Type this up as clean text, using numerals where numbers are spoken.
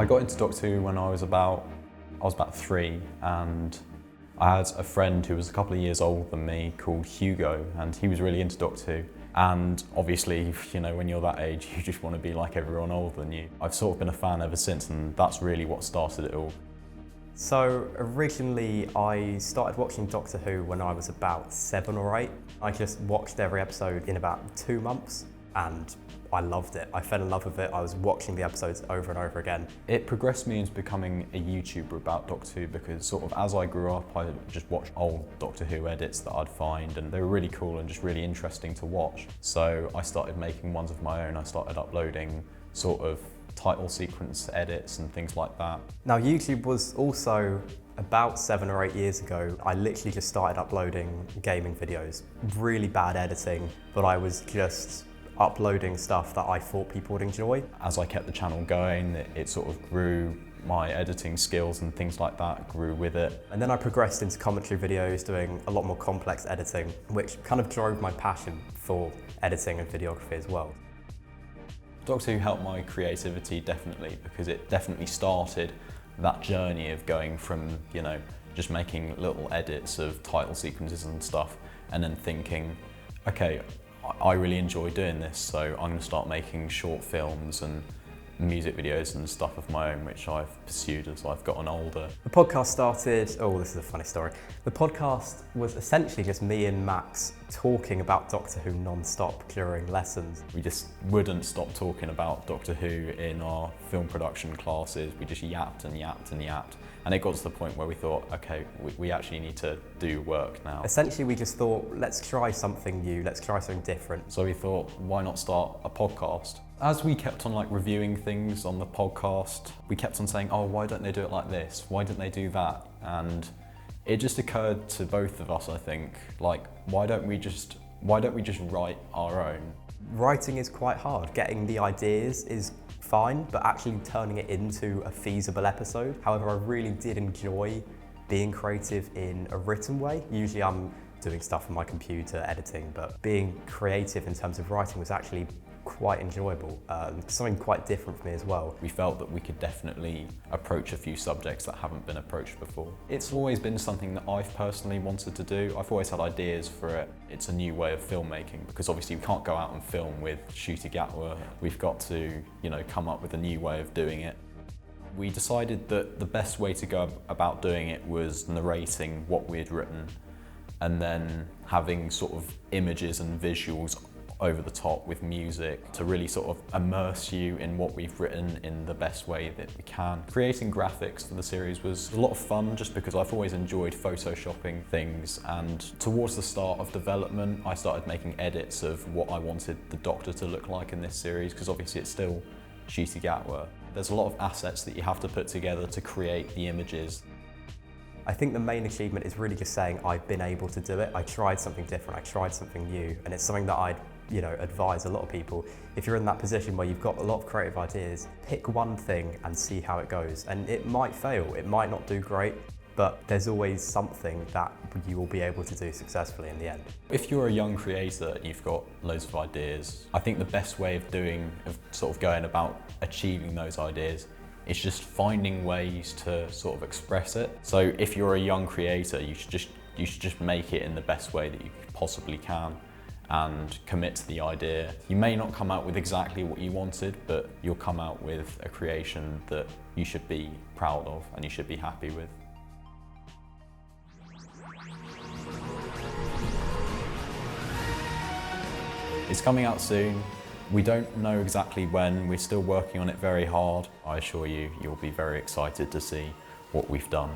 I got into Doctor Who when I was about 3, and I had a friend who was a couple of years older than me called Hugo, and he was really into Doctor Who. And obviously, you know, when you're that age, you just want to be like everyone older than you. I've sort of been a fan ever since, and that's really what started it all. So originally I started watching Doctor Who when I was about 7 or 8. I just watched every episode in about 2 months and I loved it. I fell in love with it. I was watching the episodes over and over again. It progressed me into becoming a YouTuber about Doctor Who because sort of as I grew up, I just watched old Doctor Who edits that I'd find, and they were really cool and just really interesting to watch. So I started making ones of my own. I started uploading sort of title sequence edits and things like that. Now YouTube was also about 7 or 8 years ago. I literally just started uploading gaming videos. Really bad editing, but I was just uploading stuff that I thought people would enjoy. As I kept the channel going, it sort of grew. My editing skills and things like that grew with it. And then I progressed into commentary videos, doing a lot more complex editing, which kind of drove my passion for editing and videography as well. Doctor Who helped my creativity definitely, because it definitely started that journey of going from, you know, just making little edits of title sequences and stuff, and then thinking, okay, I really enjoy doing this, so I'm going to start making short films and music videos and stuff of my own, which I've pursued as I've gotten older. The podcast started, oh, this is a funny story. The podcast was essentially just me and Max talking about Doctor Who non-stop during lessons. We just wouldn't stop talking about Doctor Who in our film production classes. We just yapped and yapped and yapped. And it got to the point where we thought, okay, we actually need to do work now. Essentially, we just thought, let's try something new, let's try something different. So we thought, why not start a podcast? As we kept on like reviewing things on the podcast, we kept on saying, oh, why don't they do it like this? Why didn't they do that? And it just occurred to both of us, I think, like, why don't we just write our own? Writing is quite hard. Getting the ideas is fine, but actually turning it into a feasible episode. However, I really did enjoy being creative in a written way. Usually I'm doing stuff on my computer, editing, but being creative in terms of writing was actually quite enjoyable, something quite different for me as well. We felt that we could definitely approach a few subjects that haven't been approached before. It's always been something that I've personally wanted to do. I've always had ideas for it. It's a new way of filmmaking, because obviously we can't go out and film with Ncuti Gatwa. We've got to, you know, come up with a new way of doing it. We decided that the best way to go about doing it was narrating what we had written and then having sort of images and visuals over the top with music to really sort of immerse you in what we've written in the best way that we can. Creating graphics for the series was a lot of fun, just because I've always enjoyed photoshopping things, and towards the start of development I started making edits of what I wanted the Doctor to look like in this series, because obviously it's still Ncuti Gatwa. There's a lot of assets that you have to put together to create the images. I think the main achievement is really just saying I've been able to do it. I tried something different, I tried something new, and it's something that I'd advise a lot of people. If you're in that position where you've got a lot of creative ideas, pick one thing and see how it goes. And it might fail, it might not do great, but there's always something that you will be able to do successfully in the end. If you're a young creator and you've got loads of ideas, I think the best way of sort of going about achieving those ideas is just finding ways to sort of express it. So if you're a young creator, you should just make it in the best way that you possibly can and commit to the idea. You may not come out with exactly what you wanted, but you'll come out with a creation that you should be proud of and you should be happy with. It's coming out soon. We don't know exactly when. We're still working on it very hard. I assure you, you'll be very excited to see what we've done.